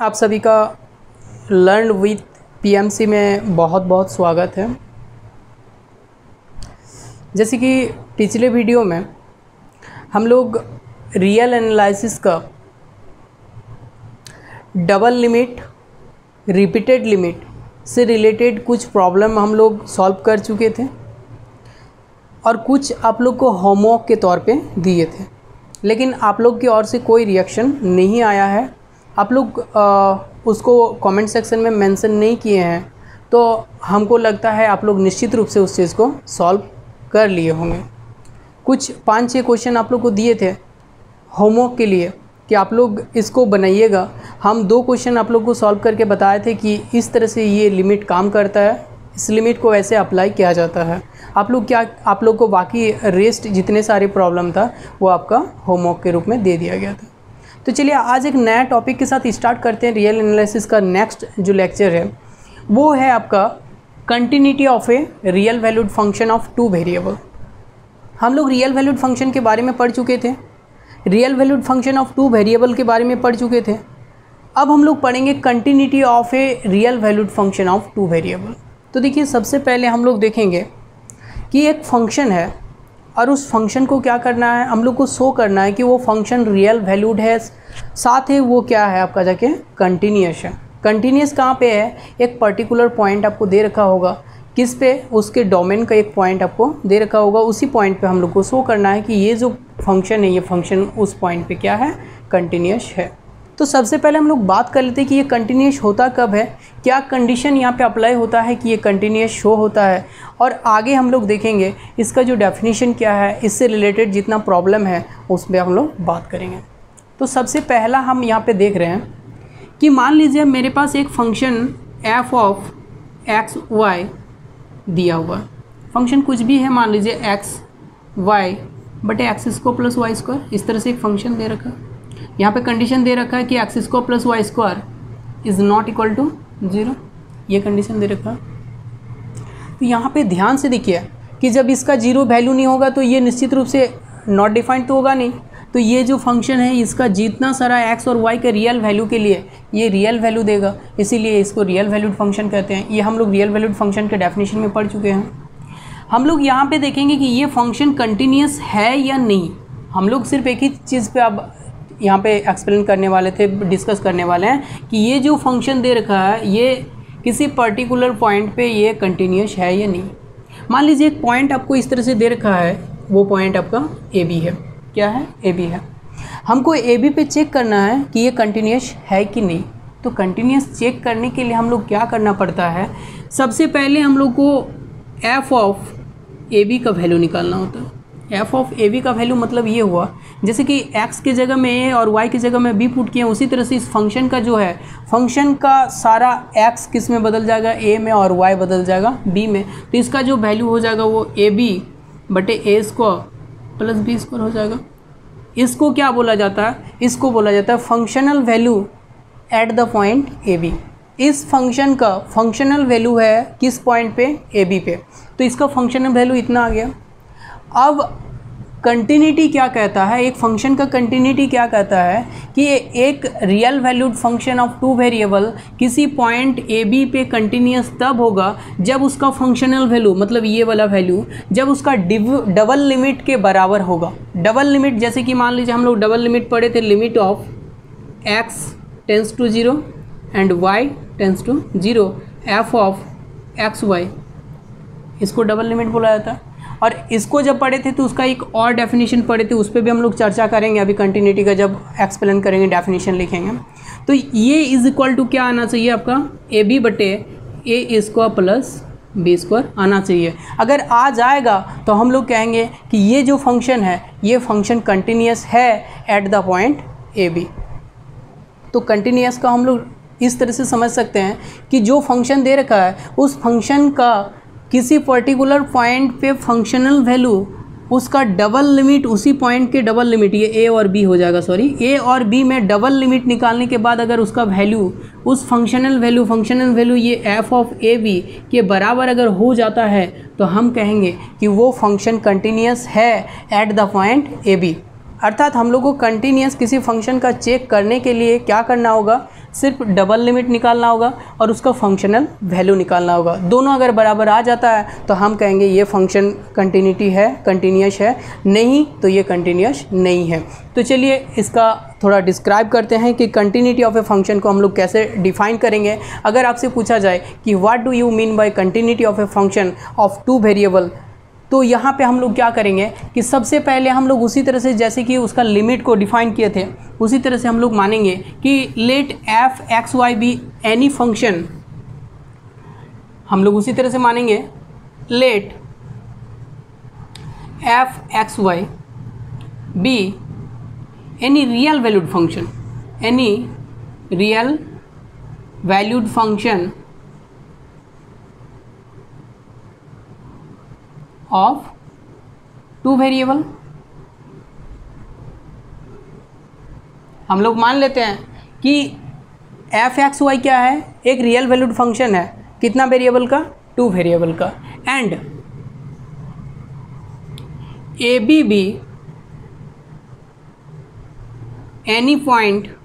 आप सभी का लर्न विथ पीएमसी में बहुत बहुत स्वागत है। जैसे कि पिछले वीडियो में हम लोग रियल एनालिसिस का डबल लिमिट, रिपीटेड लिमिट से रिलेटेड कुछ प्रॉब्लम हम लोग सॉल्व कर चुके थे और कुछ आप लोग को होमवर्क के तौर पे दिए थे, लेकिन आप लोग की ओर से कोई रिएक्शन नहीं आया है। आप लोग उसको कमेंट सेक्शन में मेंशन नहीं किए हैं, तो हमको लगता है आप लोग निश्चित रूप से उस चीज़ को सॉल्व कर लिए होंगे। कुछ 5-6 क्वेश्चन आप लोग को दिए थे होमवर्क के लिए कि आप लोग इसको बनाइएगा। हम 2 क्वेश्चन आप लोग को सॉल्व करके बताए थे कि इस तरह से ये लिमिट काम करता है, इस लिमिट को ऐसे अप्लाई किया जाता है। आप लोग को बाकी रेस्ट जितने सारे प्रॉब्लम था वो आपका होमवर्क के रूप में दे दिया गया था। तो चलिए आज एक नया टॉपिक के साथ स्टार्ट करते हैं। रियल एनालिसिस का नेक्स्ट जो लेक्चर है वो है आपका continuity of a real valued function of 2 variable. हम लोग रियल वैल्यूड फंक्शन के बारे में पढ़ चुके थे, real valued function of 2 variable के बारे में पढ़ चुके थे। अब हम लोग पढ़ेंगे continuity of a real valued function of 2 variable. तो देखिए, सबसे पहले हम लोग देखेंगे कि एक फंक्शन है और उस फंक्शन को क्या करना है, हम लोग को शो करना है कि वो फंक्शन रियल वैल्यूड है, साथ ही वो क्या है आपका जाके कंटिन्यूअस है। कंटिन्यूअस कहाँ पे है, एक पर्टिकुलर पॉइंट आपको दे रखा होगा, किस पे, उसके डोमेन का एक पॉइंट आपको दे रखा होगा, उसी पॉइंट पे हम लोग को शो करना है कि ये जो फंक्शन है, ये फंक्शन उस पॉइंट पे क्या है, कंटिन्यूअस है। तो सबसे पहले हम लोग बात कर लेते हैं कि ये कंटिन्यूअस होता कब है, क्या कंडीशन यहाँ पे अप्लाई होता है कि ये कंटिन्यूअस शो होता है, और आगे हम लोग देखेंगे इसका जो डेफिनेशन क्या है, इससे रिलेटेड जितना प्रॉब्लम है उस पर हम लोग बात करेंगे। तो सबसे पहला हम यहाँ पे देख रहे हैं कि मान लीजिए मेरे पास एक function f of x y दिया हुआ। फंक्शन कुछ भी है, मान लीजिए एक्स वाई बटे x square plus y square, इस तरह से एक फंक्शन दे रखा है। यहाँ पे कंडीशन दे रखा है कि x square plus y square is not equal to 0, ये कंडीशन दे रखा है। तो यहाँ पे ध्यान से देखिए कि जब इसका 0 वैल्यू नहीं होगा तो ये निश्चित रूप से नॉट डिफाइंड तो होगा नहीं। तो ये जो फंक्शन है इसका जितना सारा एक्स और वाई के रियल वैल्यू के लिए ये रियल वैल्यू देगा, इसीलिए इसको रियल वैल्यूड फंक्शन कहते हैं। ये हम लोग रियल वैल्यूड फंक्शन के डेफिनेशन में पढ़ चुके हैं। हम लोग यहाँ पे देखेंगे कि ये फंक्शन कंटिन्यूअस है या नहीं। हम लोग सिर्फ एक ही चीज़ पे अब यहाँ पे एक्सप्लेन करने वाले थे, डिस्कस करने वाले हैं कि ये जो फंक्शन दे रखा है ये किसी पर्टिकुलर पॉइंट पे ये कंटिन्यूअस है या नहीं। मान लीजिए एक पॉइंट आपको इस तरह से दे रखा है, वो पॉइंट आपका ए बी है। क्या है, ए बी है। हमको ए बी पे चेक करना है कि ये कंटिन्यूअस है कि नहीं। तो कंटिन्यूअस चेक करने के लिए हम लोग क्या करना पड़ता है, सबसे पहले हम लोग को एफ ऑफ ए बी का वैल्यू निकालना होता है। एफ ऑफ ए बी का वैल्यू मतलब ये हुआ, जैसे कि एक्स की जगह में ए और वाई की जगह में बी पुट किए, उसी तरह से इस फंक्शन का जो है, फंक्शन का सारा एक्स किस में बदल जाएगा, ए में, और वाई बदल जाएगा बी में। तो इसका जो वैल्यू हो जाएगा वो ए बी बटे ए स्क्वायर प्लस बी स्क्वायर हो जाएगा। इसको क्या बोला जाता है, इसको बोला जाता है functional value at the point A B. इस फंक्शन का फंक्शनल वैल्यू है किस पॉइंट पे, ए बी पे। तो इसका फंक्शनल वैल्यू इतना आ गया। अब कंटिन्यूटी क्या कहता है, एक फंक्शन का कंटिन्यूटी क्या कहता है कि एक real valued function of 2 variable किसी पॉइंट ए बी पे कंटिन्यूअस तब होगा जब उसका फंक्शनल वैल्यू, मतलब ये वाला वैल्यू, जब उसका डबल लिमिट के बराबर होगा। डबल लिमिट, जैसे कि मान लीजिए हम लोग डबल लिमिट पढ़े थे, limit of x tends to 0 and y tends to 0 f of x y, इसको डबल लिमिट बोला जाता है। और इसको जब पढ़े थे तो उसका एक और डेफिनेशन पढ़े थे, उस पर भी हम लोग चर्चा करेंगे अभी कंटिन्यूटी का, जब एक्सप्लेन करेंगे, डेफिनेशन लिखेंगे। तो ये इज इक्वल टू क्या आना चाहिए आपका, ए बी बटे ए स्क्वायर प्लस बी स्क्वायर आना चाहिए। अगर आ जाएगा तो हम लोग कहेंगे कि ये जो फंक्शन है ये फंक्शन कंटिन्यूअस है at the point A B. तो कंटिन्यूअस का हम लोग इस तरह से समझ सकते हैं कि जो फंक्शन दे रखा है उस फंक्शन का किसी पर्टिकुलर पॉइंट पे फंक्शनल वैल्यू, उसका डबल लिमिट, उसी पॉइंट के डबल लिमिट, ये ए और बी हो जाएगा, सॉरी, ए और बी में डबल लिमिट निकालने के बाद अगर उसका वैल्यू उस फंक्शनल वैल्यू ये एफ ऑफ ए बी के बराबर अगर हो जाता है तो हम कहेंगे कि वो फंक्शन कंटिन्यूअस है at the point A B. अर्थात हम लोग को कंटिन्यूस किसी फंक्शन का चेक करने के लिए क्या करना होगा, सिर्फ डबल लिमिट निकालना होगा और उसका फंक्शनल वैल्यू निकालना होगा। दोनों अगर बराबर आ जाता है तो हम कहेंगे ये फंक्शन कंटिन्यूटी है, कंटिन्यूस है, नहीं तो ये कंटिन्यूस नहीं है। तो चलिए इसका थोड़ा डिस्क्राइब करते हैं कि कंटिन्यूटी ऑफ ए फंक्शन को हम लोग कैसे डिफाइन करेंगे। अगर आपसे पूछा जाए कि what do you mean by continuity of a function of two variable, तो यहाँ पे हम लोग क्या करेंगे कि सबसे पहले हम लोग उसी तरह से जैसे कि उसका लिमिट को डिफाइन किए थे उसी तरह से हम लोग मानेंगे कि let f x y be any function, हम लोग उसी तरह से मानेंगे let f x y be any real valued function, any real valued function of two variable. हम लोग मान लेते हैं कि एफ एक्स वाई क्या है, एक रियल वैल्यूड फंक्शन है, कितना वेरिएबल का, टू वेरिएबल का, and A B be any point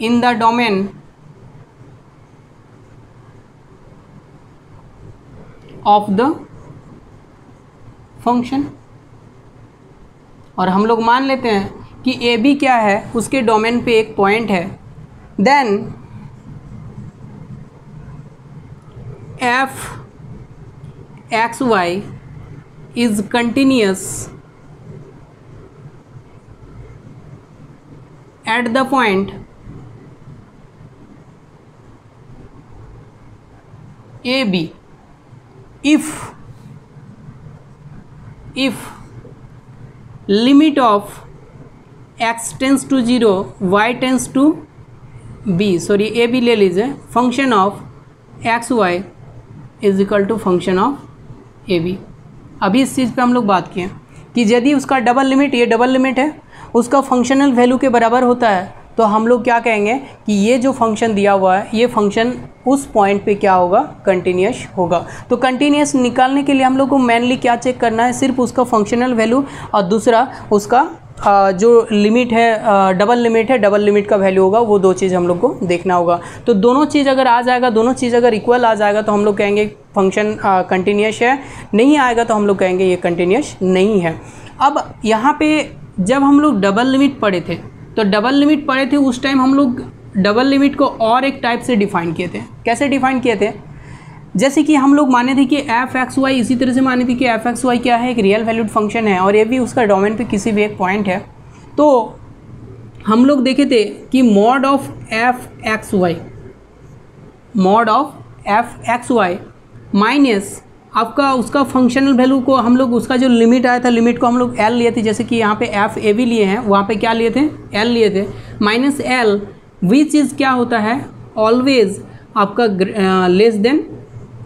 in the domain of the function. और हम लोग मान लेते हैं कि ए बी क्या है, उसके डोमेन पे एक पॉइंट है, then f x y is continuous at the point A B if limit of x tends to 0 y tends to b, sorry A B ले लीजिए, function of x y is equal to function of A B. अभी इस चीज़ पे हम लोग बात किए कि यदि उसका डबल लिमिट, ये डबल लिमिट है, उसका फंक्शनल वैल्यू के बराबर होता है तो हम लोग क्या कहेंगे कि ये जो फंक्शन दिया हुआ है ये फंक्शन उस पॉइंट पे क्या होगा, कंटिन्यूस होगा। तो कंटिन्यूस निकालने के लिए हम लोग को मेनली क्या चेक करना है, सिर्फ उसका फंक्शनल वैल्यू और दूसरा उसका जो लिमिट है, डबल लिमिट है, डबल लिमिट का वैल्यू होगा, वो दो चीज़ हम लोग को देखना होगा। तो दोनों चीज़ अगर आ जाएगा, दोनों चीज़ अगर इक्वल आ जाएगा तो हम लोग कहेंगे फंक्शन कंटिन्यूस है, नहीं आएगा तो हम लोग कहेंगे ये कंटिन्यूस नहीं है। अब यहाँ पे जब हम लोग डबल लिमिट पढ़े थे तो डबल लिमिट पढ़े थे उस टाइम हम लोग डबल लिमिट को और एक टाइप से डिफाइन किए थे। कैसे डिफाइन किए थे, जैसे कि हम लोग माने थे कि एफ एक्स वाई, इसी तरह से माने थे कि एफ एक्स वाई क्या है, एक रियल वैल्यूड फंक्शन है और ये भी उसका डोमेन पे किसी भी एक पॉइंट है। तो हम लोग देखे थे कि mod of f x y, mod of f x y minus आपका उसका फंक्शनल वैल्यू को हम लोग, उसका जो लिमिट आया था, लिमिट को हम लोग एल लिए थे, जैसे कि यहाँ पे एफ ए भी लिए हैं, वहाँ पे क्या लिए थे, एल लिए थे, माइनस एल विच चीज़ क्या होता है, ऑलवेज आपका लेस देन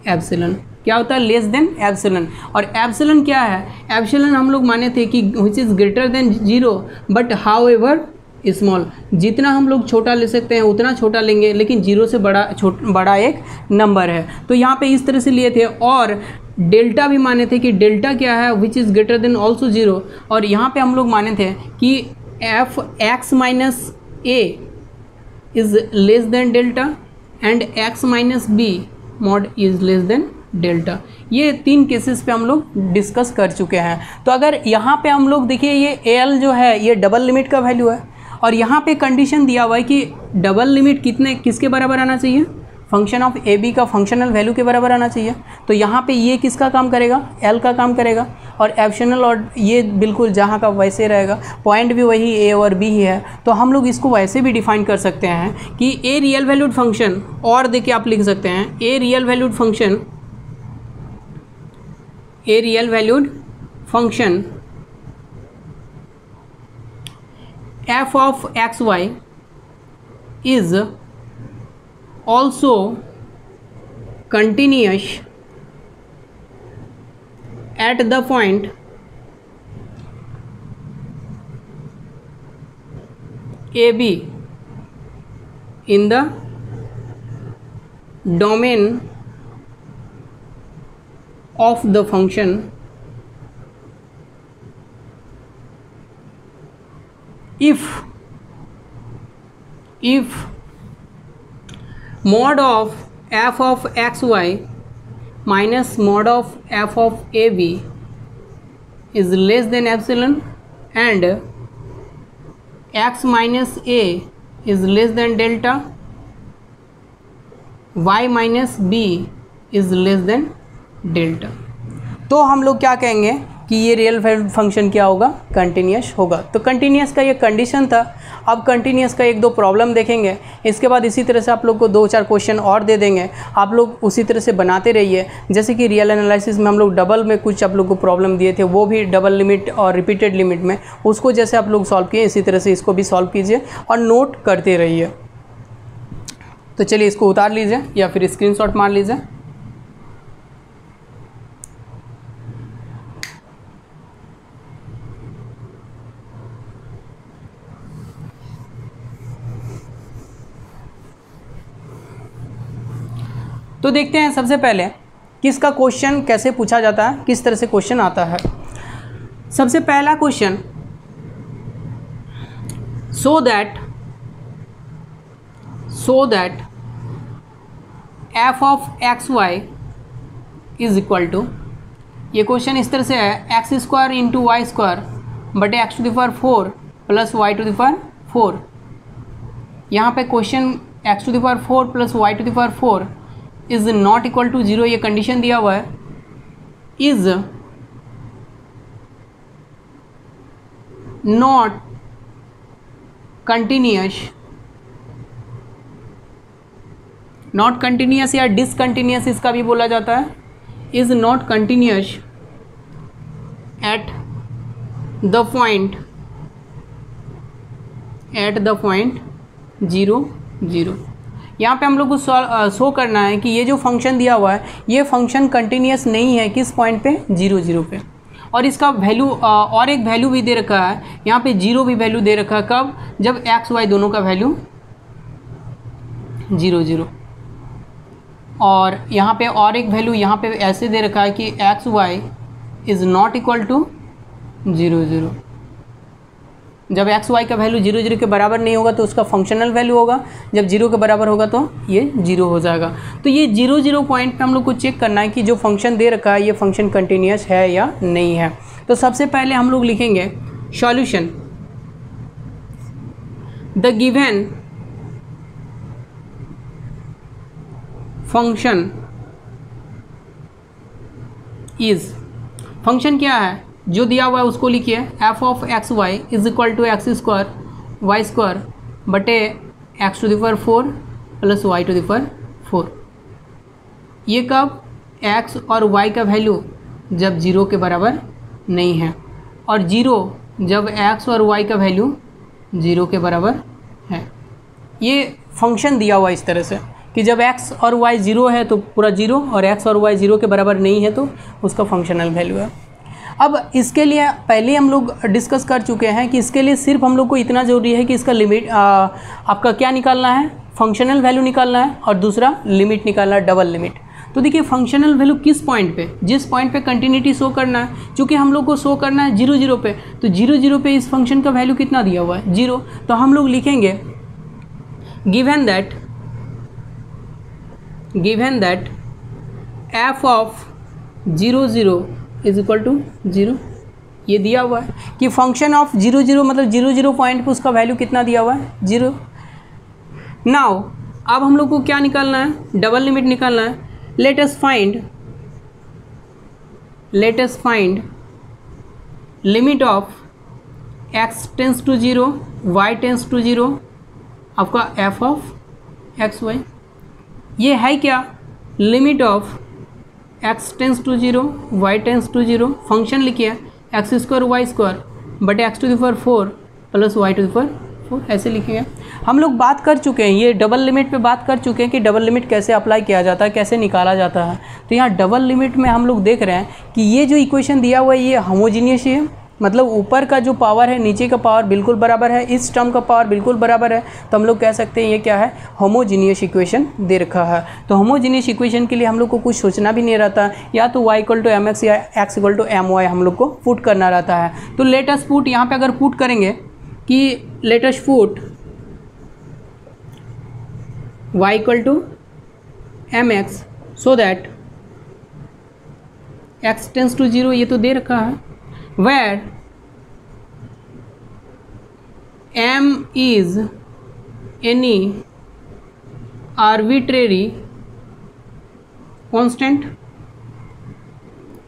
एप्सिलॉन। क्या होता है, लेस देन एप्सिलॉन। और एप्सिलॉन क्या है, एप्सिलॉन हम लोग माने थे कि विच is greater than zero but how ever small, जितना हम लोग छोटा ले सकते हैं उतना छोटा लेंगे, लेकिन जीरो से बड़ा एक नंबर है। तो यहाँ पे इस तरह से लिए थे। और डेल्टा भी माने थे कि डेल्टा क्या है, which is greater than also zero. और यहाँ पे हम लोग माने थे कि f x minus A is less than delta and x minus B mod is less than delta. ये तीन केसेस पे हम लोग डिस्कस कर चुके हैं। तो अगर यहाँ पे हम लोग देखिए, ये एल जो है ये डबल लिमिट का वैल्यू है और यहाँ पे कंडीशन दिया हुआ है कि डबल लिमिट किसके बराबर आना चाहिए, फंक्शन ऑफ ए बी का फंक्शनल वैल्यू के बराबर आना चाहिए। तो यहाँ पे ये किसका काम करेगा, एल का काम करेगा। और एप्सिलॉन और ये बिल्कुल जहाँ का वैसे रहेगा, पॉइंट भी वही ए और बी ही है। तो हम लोग इसको वैसे भी डिफाइन कर सकते हैं कि ए रियल वैल्यूड फंक्शन, और देखिए आप लिख सकते हैं a real valued function, a real valued function f of xy is also continuous at the point AB in the domain of the function if mod of f of xy minus mod of f of ab is less than epsilon and x minus a is less than delta, y minus b is less than delta, तो हम लोग क्या कहेंगे कि ये real function क्या होगा, continuous होगा। तो कंटिन्यूस का ये कंडीशन था। अब कंटिन्यूस का एक दो प्रॉब्लम देखेंगे, इसके बाद इसी तरह से आप लोग को 2-4 क्वेश्चन और दे देंगे, आप लोग उसी तरह से बनाते रहिए। जैसे कि रियल एनालिसिस में हम लोग डबल में कुछ आप लोग को प्रॉब्लम दिए थे, वो भी डबल लिमिट और रिपीटेड लिमिट में, उसको जैसे आप लोग सॉल्व किए इसी तरह से इसको भी सॉल्व कीजिए और नोट करते रहिए। तो चलिए इसको उतार लीजिए या फिर स्क्रीनशॉट मार लीजिए। तो देखते हैं सबसे पहले किसका क्वेश्चन कैसे पूछा जाता है, किस तरह से क्वेश्चन आता है। सबसे पहला question, so that f of x y is equal to, ये क्वेश्चन इस तरह से है, x square into y square बटे x to the power 4 plus y to the power 4। यहाँ पे question x to the power 4 plus y to the power 4 is not equal to 0, ये condition दिया हुआ है। Is not continuous, not continuous या discontinuous इसका भी बोला जाता है, is not continuous at the point 0 0। यहाँ पे हम लोग को शो करना है कि ये जो फंक्शन दिया हुआ है ये फंक्शन कंटिन्यूस नहीं है, किस पॉइंट पे, 0 0 पे। और इसका वैल्यू और एक वैल्यू भी दे रखा है, यहाँ पे 0 भी वैल्यू दे रखा है, कब, जब एक्स वाई दोनों का वैल्यू 0 0। और यहाँ पे और एक वैल्यू यहाँ पे ऐसे दे रखा है कि x y is not equal to 0 0। जब एक्स वाई का वैल्यू 0 0 के बराबर नहीं होगा तो उसका फंक्शनल वैल्यू होगा, जब 0 के बराबर होगा तो ये 0 हो जाएगा। तो ये 0 0 पॉइंट पे हम लोग को चेक करना है कि जो फंक्शन दे रखा है ये फंक्शन कंटिन्यूस है या नहीं है। तो सबसे पहले हम लोग लिखेंगे solution, the given function is, function क्या है जो दिया हुआ है उसको लिखिए, f of x y is equal to x square y square बटे x to the power 4 plus y to the power 4। ये कब, x और y का वैल्यू जब 0 के बराबर नहीं है, और 0 जब x और y का वैल्यू 0 के बराबर है। ये फंक्शन दिया हुआ इस तरह से कि जब x और y 0 है तो पूरा 0, और x और y 0 के बराबर नहीं है तो उसका फंक्शनल वैल्यू है। अब इसके लिए पहले हम लोग डिस्कस कर चुके हैं कि इसके लिए सिर्फ हम लोग को इतना ज़रूरी है कि इसका लिमिट आपका क्या निकालना है, फंक्शनल वैल्यू निकालना है, और दूसरा लिमिट निकालना है, डबल लिमिट। तो देखिए फंक्शनल वैल्यू किस पॉइंट पे, जिस पॉइंट पे कंटिन्यूटी शो करना है, चूँकि हम लोग को शो करना है 0 0 पे, तो 0 0 पे इस फंक्शन का वैल्यू कितना दिया हुआ है, 0। तो हम लोग लिखेंगे given that f of 0 0 is equal to 0, ये दिया हुआ है कि फंक्शन ऑफ 0 0 मतलब 0 0 पॉइंट पे उसका वैल्यू कितना दिया हुआ है, 0। नाउ अब हम लोग को क्या निकालना है, डबल लिमिट निकालना है। Let us find limit of x tends to 0 y tends to 0 आपका f ऑफ एक्स वाई। ये है क्या, limit of x tends to 0 y tends to 0, function लिखिए एक्स स्क्वायर वाई स्क्वायर बटे x to the power 4 plus y to the power 4, ऐसे लिखिए। हम लोग बात कर चुके हैं, ये डबल लिमिट पे बात कर चुके हैं कि डबल लिमिट कैसे अप्लाई किया जाता है, कैसे निकाला जाता है। तो यहाँ डबल लिमिट में हम लोग देख रहे हैं कि ये जो इक्वेशन दिया हुआ है ये होमोजीनियस है, मतलब ऊपर का जो पावर है नीचे का पावर बिल्कुल बराबर है, इस टर्म का पावर बिल्कुल बराबर है, तो हम लोग कह सकते हैं ये क्या है, होमोजीनियस इक्वेशन दे रखा है। तो होमोजीनियस इक्वेशन के लिए हम लोग को कुछ सोचना भी नहीं रहता, या तो y equal to m x या x equal to m y हम लोग को पुट करना रहता है। तो लेट अस पुट, यहाँ पे अगर पुट करेंगे कि let us put y equal to mx so that x tends to 0, ये तो दे रखा है, where m is any arbitrary constant,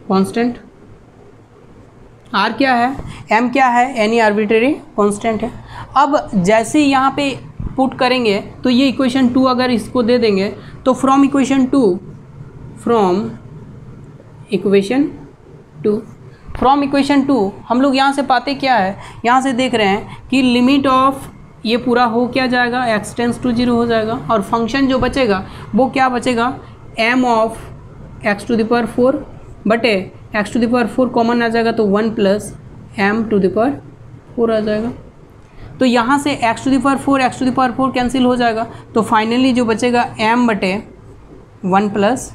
constant r क्या है, m क्या है, एनी आर्बिट्रेरी कांस्टेंट है। अब जैसे यहाँ पे पुट करेंगे तो ये इक्वेशन 2 अगर इसको दे देंगे तो फ्रॉम इक्वेशन 2 हम लोग यहाँ से पाते क्या है, यहाँ से देख रहे हैं कि लिमिट ऑफ ये पूरा हो क्या जाएगा, x टेंस टू 0 हो जाएगा, और फंक्शन जो बचेगा वो क्या बचेगा, m of x to the power 4 बटे x to the power 4 common आ जाएगा तो 1 plus m to the power 4 आ जाएगा। तो यहाँ से x to the power 4 cancel हो जाएगा, तो फाइनली जो बचेगा m बटे 1 प्लस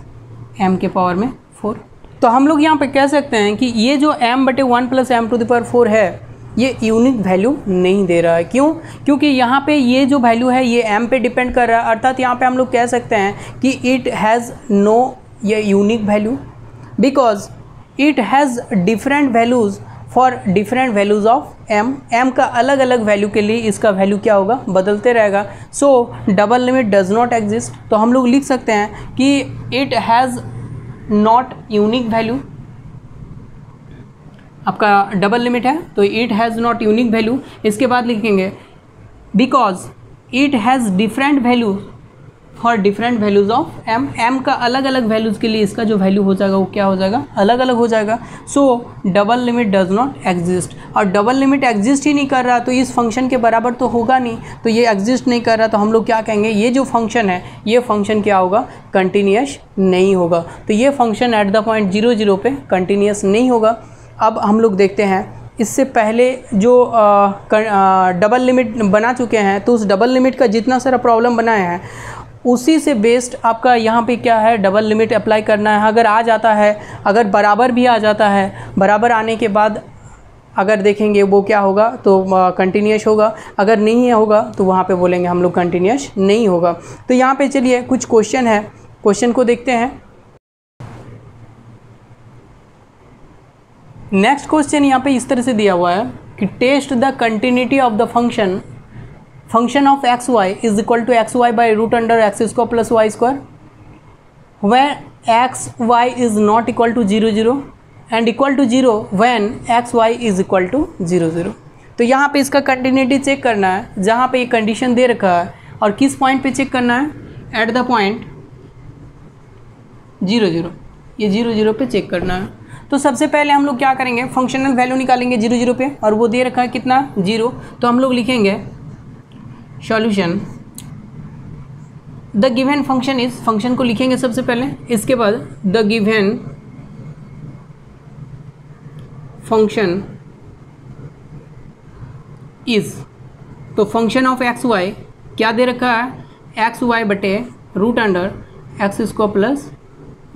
m के पावर में 4। तो हम लोग यहाँ पे कह सकते हैं कि ये जो m बटे 1 plus m to the power 4 है ये यूनिक वैल्यू नहीं दे रहा है। क्यों? क्योंकि यहाँ पे ये जो वैल्यू है ये m पे डिपेंड कर रहा है, अर्थात यहाँ पे हम लोग कह सकते हैं कि इट हैज़ नो ये unique value because it has different values for different values of m का अलग अलग वैल्यू के लिए इसका वैल्यू क्या होगा, बदलते रहेगा। सो double limit does not exist, तो हम लोग लिख सकते हैं कि it has not unique value, आपका डबल लिमिट है तो it has not unique value. इसके बाद लिखेंगे because it has different value for different values of m का अलग अलग वैल्यूज़ के लिए इसका जो वैल्यू हो जाएगा वो क्या हो जाएगा, अलग अलग हो जाएगा। सो double limit does not exist, और डबल लिमिट एग्जिस्ट ही नहीं कर रहा तो इस फंक्शन के बराबर तो होगा नहीं, तो ये एग्जिस्ट नहीं कर रहा तो हम लोग क्या कहेंगे, ये जो फंक्शन है ये फंक्शन क्या होगा, कंटिन्यूअस नहीं होगा। तो ये फंक्शन एट द पॉइंट 0 0 पे कंटिन्यूअस नहीं होगा। अब हम लोग देखते हैं इससे पहले जो डबल लिमिट बना चुके हैं तो उस डबल लिमिट का जितना सारा प्रॉब्लम बनाया है उसी से बेस्ड आपका यहाँ पे क्या है, डबल लिमिट अप्लाई करना है। अगर आ जाता है, अगर बराबर भी आ जाता है, बराबर आने के बाद अगर देखेंगे वो क्या होगा तो कंटिन्यूअस होगा, अगर नहीं होगा तो वहाँ पे बोलेंगे हम लोग कंटिन्यूअस नहीं होगा। तो यहाँ पे चलिए कुछ क्वेश्चन है, क्वेश्चन को देखते हैं। नेक्स्ट क्वेश्चन यहाँ पे इस तरह से दिया हुआ है कि test the continuity of the function of x y is equal to x y by root under x square plus y square where x y is not equal to 0 0 and equal to 0 when x y is equal to 0 0। तो यहाँ पे इसका continuity check करना है, जहाँ पे ये condition दे रखा है, और किस पॉइंट पे चेक करना है, एट द पॉइंट 0 0, ये 0 0 पे चेक करना है। तो सबसे पहले हम लोग क्या करेंगे, फंक्शनल वैल्यू निकालेंगे 0 0 पे, और वो दे रखा है कितना, 0। तो हम लोग लिखेंगे solution the given function is, function को लिखेंगे सबसे पहले, इसके बाद द गिवन फंक्शन इज, तो फंक्शन ऑफ एक्स वाई क्या दे रखा है, एक्स वाई बटे root under x square plus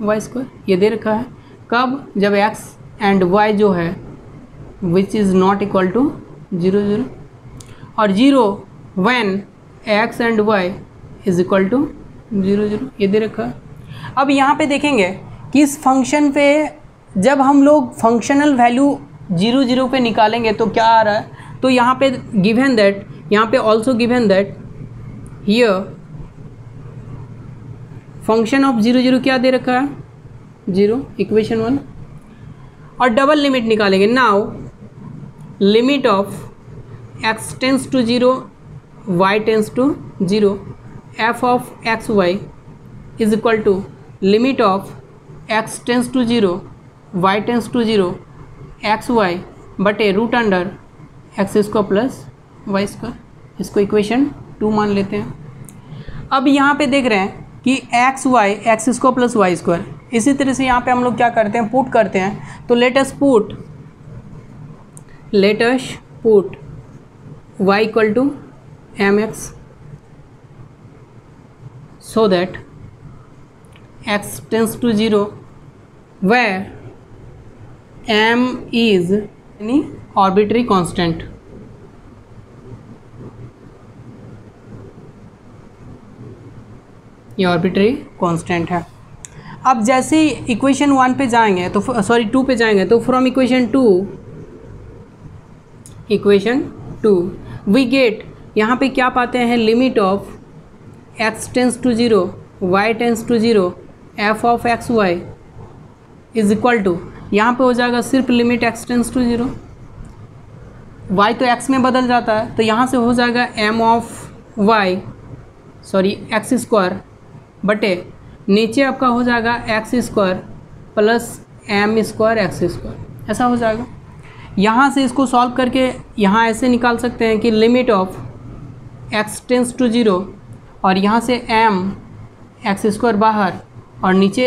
y square, ये दे रखा है। कब, जब एक्स एंड वाई जो है which is not equal to 0 0, और 0 when x and y is equal to 0 0, ये दे रखा है। अब यहाँ पे देखेंगे कि इस फंक्शन पे जब हम लोग फंक्शनल वैल्यू 0 0 पे निकालेंगे तो क्या आ रहा है, तो यहाँ पे गिवन दैट, यहाँ पे also given that here function of 0 0 क्या दे रखा है, 0, इक्वेशन 1, और डबल लिमिट निकालेंगे। Now limit of x tends to 0 y tends to 0 f of x y is equal to limit of x tends to 0 y tends to 0 x y बटे root under x square plus y square, इसको equation 2 मान लेते हैं। अब यहाँ पे देख रहे हैं कि x y x square plus y square, इसी तरह से यहाँ पे हम लोग क्या करते हैं, पुट करते हैं। तो let us put y equal to mx so that x tends to 0 where m is any arbitrary constant, ये आर्बिट्रेरी कांस्टेंट है। अब जैसे इक्वेशन 1 पे जाएंगे तो 2 पे जाएंगे तो फ्रॉम इक्वेशन 2 वी गेट, यहाँ पे क्या पाते हैं, limit of x tends to 0 y tends to 0 f of x y is equal to, यहाँ पे हो जाएगा सिर्फ limit x tends to 0, y तो x में बदल जाता है तो यहाँ से हो जाएगा m ऑफ एक्स स्क्वायर बटे नीचे आपका हो जाएगा x square plus m square x square, ऐसा हो जाएगा। यहाँ से इसको सॉल्व करके यहाँ ऐसे निकाल सकते हैं कि limit of x tends to 0 और यहाँ से m एक्स स्क्वायर बाहर और नीचे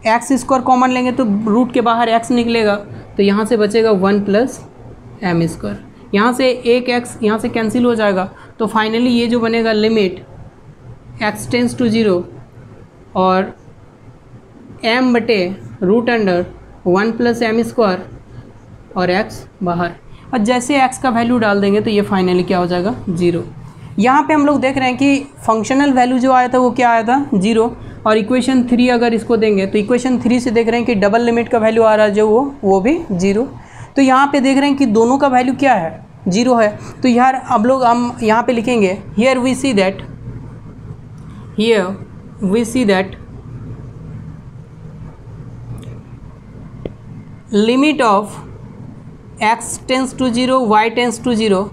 एक्स स्क्वायर कॉमन लेंगे तो रूट के बाहर x निकलेगा तो यहाँ से बचेगा 1 प्लस एम स्क्वायर, यहाँ से एक x यहाँ से कैंसिल हो जाएगा तो फाइनली ये जो बनेगा लिमिट x टेंस टू 0 और m बटे root under 1 plus m square और x बाहर, और जैसे x का वैल्यू डाल देंगे तो ये फाइनली क्या हो जाएगा 0। यहाँ पे हम लोग देख रहे हैं कि फंक्शनल वैल्यू जो आया था वो क्या आया था 0, और इक्वेशन 3 अगर इसको देंगे तो इक्वेशन 3 से देख रहे हैं कि डबल लिमिट का वैल्यू आ रहा है जो वो भी 0। तो यहाँ पे देख रहे हैं कि दोनों का वैल्यू क्या है 0 है। तो यार अब लोग हम यहाँ पे लिखेंगे here we see that limit of x tends to 0 y tends to 0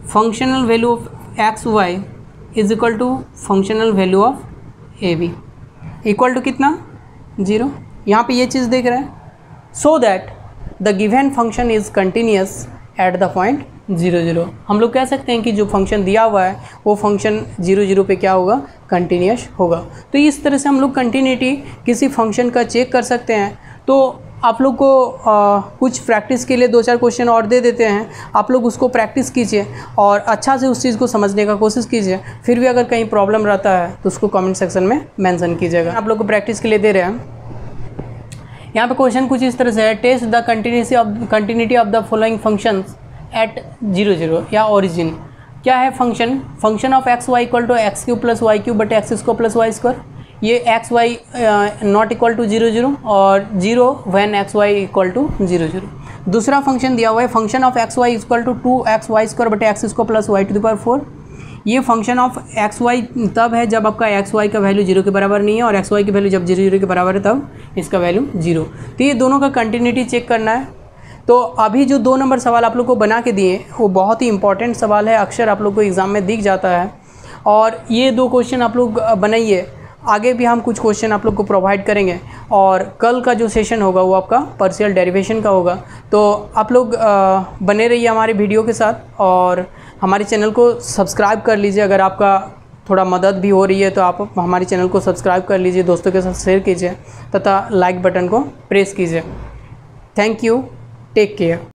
functional value of x y is equal to functional value of A B equal to कितना 0। यहाँ पे ये चीज़ देख रहे हैं so that the given function is continuous at the point 0 0। हम लोग कह सकते हैं कि जो फंक्शन दिया हुआ है वो फंक्शन 0 0 पे क्या होगा, कंटिन्यूस होगा। तो इस तरह से हम लोग कंटिन्यूटी किसी फंक्शन का चेक कर सकते हैं। तो आप लोग को कुछ प्रैक्टिस के लिए 2-4 क्वेश्चन और दे देते हैं, आप लोग उसको प्रैक्टिस कीजिए और अच्छा से उस चीज़ को समझने का कोशिश कीजिए। फिर भी अगर कहीं प्रॉब्लम रहता है तो उसको कमेंट सेक्शन में मेंशन कीजिएगा। आप लोग को प्रैक्टिस के लिए दे रहे हैं। यहाँ पे क्वेश्चन कुछ इस तरह से है, test the continuity of the following functions at 0 0 या ओरिजिन। क्या है function of x y equal to x cube plus y cube बटे x square plus y square, ये x y not equal to 0 0 और 0 when x y equal to 0 0। दूसरा function दिया हुआ है function of x y equal to 2x y square बटे x square plus y to the power 4। ये function of x Y तब है जब आपका एक्स वाई का वैल्यू 0 के बराबर नहीं है और एक्स वाई की वैल्यू जब 0 0 के बराबर है तब इसका वैल्यू 0। तो ये दोनों का कंटिन्यूटी चेक करना है। तो अभी जो 2 नंबर सवाल आप लोग को बना के दिए वो बहुत ही इंपॉर्टेंट सवाल है, अक्सर आप लोग को एग्ज़ाम में दिख जाता है। और ये 2 क्वेश्चन आप लोग बनाइए, आगे भी हम कुछ क्वेश्चन आप लोग को प्रोवाइड करेंगे। और कल का जो सेशन होगा वो आपका पार्शियल डेरिवेशन का होगा। तो आप लोग बने रहिए हमारे वीडियो के साथ और हमारे चैनल को सब्सक्राइब कर लीजिए। अगर आपका थोड़ा मदद भी हो रही है तो आप हमारे चैनल को सब्सक्राइब कर लीजिए, दोस्तों के साथ शेयर कीजिए तथा लाइक बटन को प्रेस कीजिए। Thank you, take care.